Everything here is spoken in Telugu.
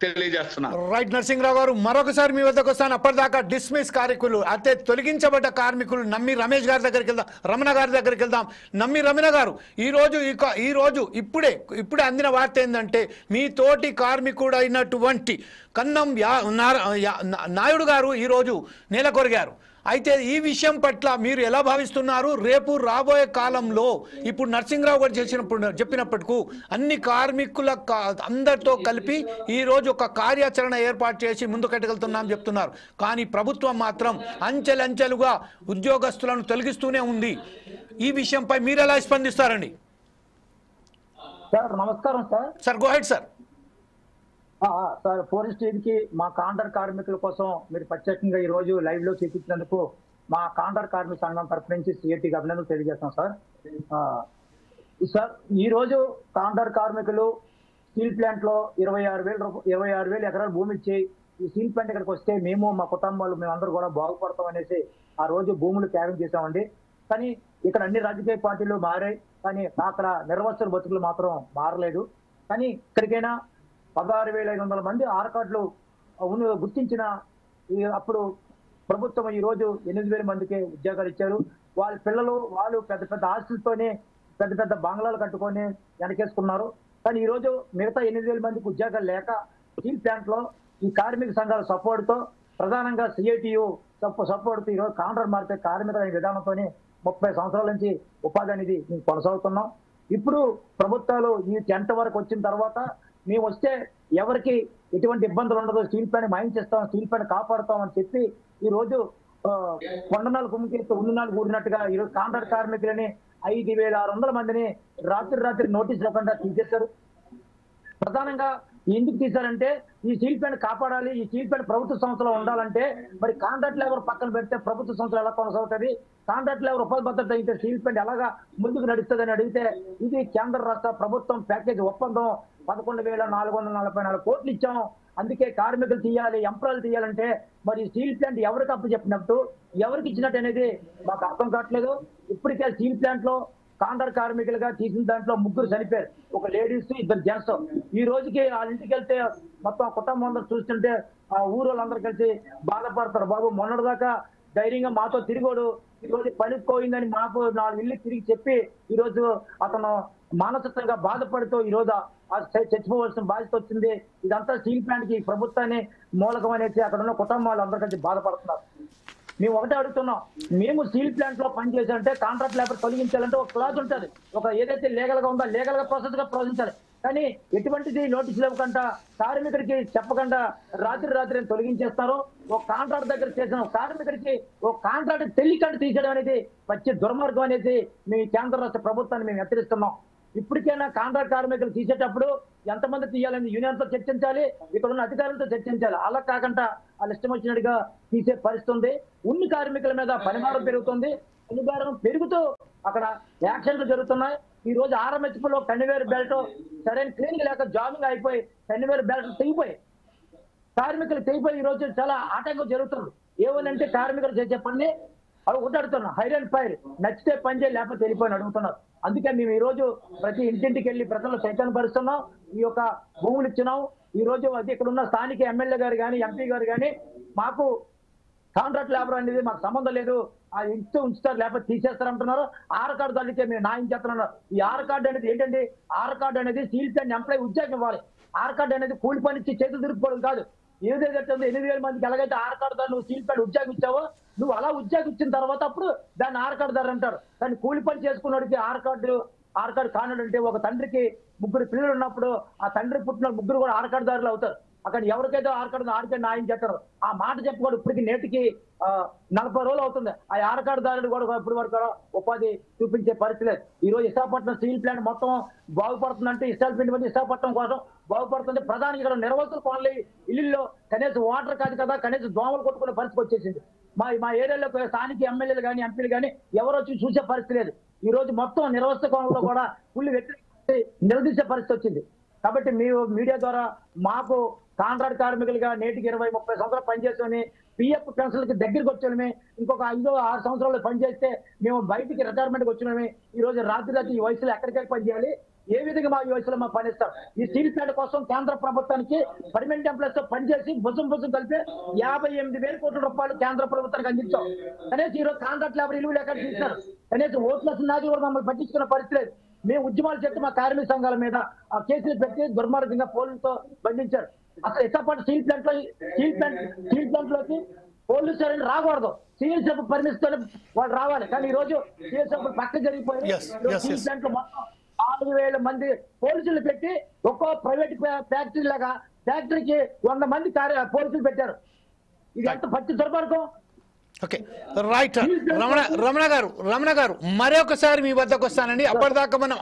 తెలియజేస్తున్నాను. రైట్ నరసింహరావు గారు, మరొకసారి మీ వద్దకు వస్తాను. అప్పటిదాకా డిస్మిస్ కార్మికులు అంటే తొలగించబడ్డ కార్మికులు నమ్మి రమేష్ గారి దగ్గరికి వెళ్దాం, రమణ గారి దగ్గరికి వెళ్దాం. నమ్మి రమణ గారు, ఈరోజు ఇప్పుడే అందిన వార్త ఏంటంటే మీ తోటి కార్మికుడు అయినటువంటి కన్నం నాయుడు గారు ఈరోజు నెలకొరిగారు. అయితే ఈ విషయం పట్ల మీరు ఎలా భావిస్తున్నారు? రేపు రాబోయే కాలంలో ఇప్పుడు నరసింహరావు గారు చెప్పినప్పటికీ అన్ని కార్మికుల అందరితో కలిపి ఈరోజు ఒక కార్యాచరణ ఏర్పాటు చేసి ముందుకెట్టగలుగుతున్నాం చెప్తున్నారు. కానీ ప్రభుత్వం మాత్రం అంచెలంచెలుగా ఉద్యోగస్తులను తొలగిస్తూనే ఉంది. ఈ విషయంపై మీరు ఎలా స్పందిస్తారండి? సార్ నమస్కారం sir. Sir go head sir. Sir forest కి మా కాంట్రాక్ట్ కార్మికుల కోసం మీరు ప్రత్యేకంగా ఈ రోజు లైవ్ లో చూపించినందుకు మా కాంట్రాక్ట్ కార్మిక సంఘం తరఫు నుంచి సిఐటికి అభినందనలు తెలియజేస్తాం సార్. సార్ ఈ రోజు కాంట్రాక్ట్ కార్మికులు స్టీల్ ప్లాంట్ లో 26,000 ఎకరాలు భూమి ఇచ్చి ఈ స్టీల్ ప్లాంట్ ఇక్కడికి వస్తే మేము మా కుటుంబాలు మేమందరూ కూడా బాగుపడతాం అనేసి ఆ రోజు భూములు త్యాగం చేశామండి. కానీ ఇక్కడ అన్ని రాజకీయ పార్టీలు మారాయి, కానీ అక్కడ నిర్వచన బతుకులు మాత్రం మారలేదు. కానీ ఇక్కడికైనా 16,500 మంది ఆర్కార్డులు గుర్తించిన అప్పుడు ప్రభుత్వం ఈ రోజు 8,000 మందికి ఉద్యోగాలు ఇచ్చారు. వాళ్ళ పిల్లలు వాళ్ళు పెద్ద పెద్ద ఆస్తులతోనే పెద్ద పెద్ద బంగ్లాలు కట్టుకొని వెనకేసుకున్నారు. కానీ ఈ రోజు మిగతా 8,000 మందికి ఉద్యోగాలు లేక స్టీల్ ప్లాంట్ లో ఈ కార్మిక సంఘాల సపోర్ట్ తో ప్రధానంగా సిఐటియు సపోర్ట్ తో ఈరోజు కాంట్రాక్ట్ మార్కెట్ కార్మికుల విధానంతోనే 30 సంవత్సరాల నుంచి ఉపాధి అనేది మేము కొనసాగుతున్నాం. ఇప్పుడు ప్రభుత్వాలు ఈ 10th వరకు వచ్చిన తర్వాత మేము వస్తే ఎవరికి ఎటువంటి ఇబ్బందులు ఉండదు, స్టీల్ ప్లాంట్ మాయించేస్తాం, స్టీల్ ప్లాంట్ కాపాడుతాం అని చెప్పి ఈ రోజు కొండనాలు కుమ్మికి ఉన్ననాలు కూడినట్టుగా ఈరోజు కాంట్రాక్ట్ కార్మికులని 5,600 మందిని రాత్రి నోటీస్ లేకుండా తీసేశారు. ప్రధానంగా ఎందుకు తీశారంటే ఈ స్టీల్ ప్లాంట్ కాపాడాలి, ఈ స్టీల్ ప్లాంట్ ప్రభుత్వ సంస్థలో ఉండాలంటే మరి కాంట్రాక్ట్ లేబర్ పక్కన పెడితే ప్రభుత్వ సంస్థలు ఎలా కొనసాగుతుంది? కాంట్రాక్ట్ లేబర్ ఉపాధి భద్రత అయితే స్టీల్ ప్లాంట్ ఎలాగా ముందుకు నడుస్తుందని అడిగితే ఇది కేంద్ర రాష్ట్ర ప్రభుత్వం ప్యాకేజ్ ఒప్పందం 11,444 కోట్లు ఇచ్చాం, అందుకే కార్మికులు తీయాలి, ఎంప్లాయీలు తీయాలంటే మరి స్టీల్ ప్లాంట్ ఎవరికి అప్పు చెప్పినట్టు ఎవరికి ఇచ్చినట్టు అనేది మాకు అర్థం కావట్లేదు. ఇప్పటికే స్టీల్ ప్లాంట్ లో కాంట్రాక్ట్ కార్మికులుగా తీసిన దాంట్లో 3 చనిపోయారు, ఒక లేడీస్ 2 జెంట్స్. ఈ రోజుకి వాళ్ళ ఇంటికి వెళ్తే మొత్తం కుటుంబం అందరూ చూస్తుంటే ఆ ఊరోళ్ళందరూ కలిసి బాధపడతారు. బాబు మొన్నటిదాకా ధైర్యంగా మాతో తిరిగోడు, ఈ రోజు పనికి పోయిందని మాకు 4 ఇల్లు తిరిగి చెప్పి ఈ రోజు అతను మానసికంగా బాధపడుతూ ఈ రోజు చచ్చిపోవలసిన బాధ్యత వచ్చింది. ఇదంతా స్టీల్ ప్లాంట్ కి ప్రభుత్వాన్ని మూలకం అనేసి అక్కడ ఉన్న కుటుంబాలు అందరూ కలిసి బాధపడుతున్నారు. మేము ఒకటే అడుగుతున్నాం, మేము స్టీల్ ప్లాంట్ లో పనిచేసాలంటే కాంట్రాక్ట్ లేబర్ తొలగించాలంటే ఒక క్లాజ్ ఉంటుంది, ఒక ఏదైతే లీగల్ గా ఉందో లీగల్ గా ప్రాసెస్ గా ప్రవహించాలి. కానీ ఎటువంటిది నోటీసులు ఇవ్వకుండా కార్మికుడికి చెప్పకుండా రాత్రి తొలగించేస్తారు. ఒక కాంట్రాక్ట్ దగ్గర చేసిన కార్మికుడికి ఒక కాంట్రాక్ట్ తెలియకుండా తీసేయడం అనేది పచ్చి దుర్మార్గం అనేది మీ కేంద్ర రాష్ట్ర ప్రభుత్వాన్ని మేము హెచ్చరిస్తున్నాం. ఇప్పటికైనా కాంట్రాక్ట్ కార్మికులు తీసేటప్పుడు ఎంతమంది తీయాలని యూనియన్ తో చర్చించాలి, ఇక్కడ ఉన్న అధికారులతో చర్చించాలి. అలా కాకుండా వాళ్ళు ఇష్టం వచ్చినట్టుగా తీసే పరిస్థితి ఉంది. ఉన్ని కార్మికుల మీద పనిభారం పెరుగుతుంది, పనిభారం పెరుగుతూ అక్కడ యాక్షన్లు జరుగుతున్నాయి. ఈ రోజు ఆర్ఎంహెచ్లో కన్వేయర్ బెల్ట్ సరైన క్లీనింగ్ లేక జామింగ్ అయిపోయి కన్వేయర్ బెల్ట్ తెగిపోయి కార్మికులు తెగిపోయి ఈ రోజు చాలా ఆటంకం జరుగుతుంది. ఏమనంటే కార్మికులు చేసే పని అవి కొట్టాడుతున్నారు, హైర్ అండ్ ఫైర్, నచ్చితే పని చేయాలి లేకపోతే వెళ్ళిపోయి అడుగుతున్నారు. అందుకే మేము ఈ రోజు ప్రతి ఇంటింటికి వెళ్ళి ప్రజలు చైతన్యపరుస్తున్నాం, ఈ యొక్క భూములు ఇచ్చినాం. ఈ రోజు అది ఇక్కడ ఉన్న స్థానిక ఎమ్మెల్యే గారు కానీ ఎంపీ గారు కానీ మాకు కాంట్రాక్ట్ లేబర్ అనేది మాకు సంబంధం లేదు, ఆ ఉంచుతారు లేకపోతే తీసేస్తారంటున్నారు. ఆర్ కార్డు దానికే మేము న్యాయం చేస్తున్నారు. ఈ ఆర్ కార్డు అనేది ఏంటంటే ఆర్ కార్డు అనేది స్టీల్ ప్లాంట్ ఎంప్లాయీ ఉద్యోగం ఇవ్వాలి. ఆర్ కార్డు అనేది కూలి పని ఇచ్చి చేతులు తిరుపుకోవడం కాదు. ఏదైతే 8,000 మందికి ఎలాగైతే ఆర్ కార్డు దాన్ని నువ్వు స్టీల్ ప్లాంట్ ఉద్యోగం ఇచ్చావో నువ్వు అలా ఉద్యోగం ఇచ్చిన తర్వాత అప్పుడు దాన్ని ఆర్ కార్డు దారు అంటారు. దాన్ని కూలి పని చేసుకున్నోడికి ఆర్ కార్డు కానుడు అంటే ఒక తండ్రికి 3 పిల్లలు ఉన్నప్పుడు ఆ తండ్రి పుట్టిన 3 కూడా ఆర్ కార్డు దారులు అవుతారు. అక్కడ ఎవరికైతే ఆర్ కార్డు ఆడికే న్యాయం చేస్తారు. ఆ మాట చెప్పుకోడు ఇప్పటికి నేటికి 40 రోజులు అవుతుంది. ఆ ఆర్ కార్డు దారుడు కూడా ఇప్పటి వరకు ఉపాధి చూపించే పరిస్థితి లేదు. ఈ రోజు విశాఖపట్నం స్టీల్ ప్లాంట్ మొత్తం బాగుపడుతుందంటే విశాఖపట్నం కోసం బాగుపడుతుంది. ప్రధాని ఇక్కడ నిర్వహణ కాలనీ ఇల్లుల్లో కనీసం వాటర్ కాదు కదా, కనీసం దోమలు కొట్టుకునే పరిస్థితి వచ్చేసింది. మా ఏరియాలో స్థానిక ఎమ్మెల్యేలు కానీ ఎంపీలు కానీ ఎవరు వచ్చి చూసే పరిస్థితి లేదు. ఈ రోజు మొత్తం నిర్వహణ కోణంలో కూడా ఫుల్ వ్యతిరేక నిలదీసే పరిస్థితి వచ్చింది. కాబట్టి మీడియా ద్వారా మాకు కాంట్రాక్ట్ కార్మికులుగా నేటికి 20-30 సంవత్సరాలు పనిచేసుకొని పిఎఫ్ పెన్షన్లకి దగ్గరికి వచ్చామే, ఇంకొక 5-6 సంవత్సరాలు పనిచేస్తే మేము బయటికి రిటైర్మెంట్కి వచ్చినామే. ఈ రోజు రాత్రి ఈ వయసులో ఎక్కడికెళ్ళి పనిచేయాలి? ఏ విధంగా మా యువకులు మా పనిస్తారు? ఈ స్టీల్ ప్లాంట్ కోసం కేంద్ర ప్రభుత్వానికి పర్మనెంట్ ఎంప్లాయీస్ తో పనిచేసి భుజం కలిపి 58,000 కోట్ల రూపాయలు కేంద్ర ప్రభుత్వానికి అందించాం. కనీసం ఈరోజు కాంట్రాక్ట్ లేబర్ ఇల్లు లేక తీసినారు. కనీసం ఓట్ల నాయకులు కూడా మమ్మల్ని పట్టించుకున్న పరిస్థితి లేదు. మేము ఉద్యమాలు చేస్తే మా కార్మిక సంఘాల మీద ఆ కేసులు పెట్టి దుర్మార్గంగా పోలీసులతో బంధించారు. అసలు ఎట్టపాటు స్టీల్ ప్లాంట్ లోకి పోలీసు అని రాకూడదు. సివిల్ సభ పర్మిషన్ వాళ్ళు రావాలి. కానీ ఈ రోజు సివిల్ సభ పక్క జరిగిపోయి స్టీల్ ప్లాంట్ లో మొత్తం 4,000 మంది పోలీసులు పెట్టి ఒక్కో ప్రైవేట్ ఫ్యాక్టరీ లాగా ఫ్యాక్టరీకి 100 మంది పోలీసులు పెట్టారు. ఇది ఎంత పచ్చి దుర్మార్గం. ఓకే రైట్ రమణ గారు మరొకసారి మీ వద్దకు వస్తానండి. అప్పటిదాకా మనం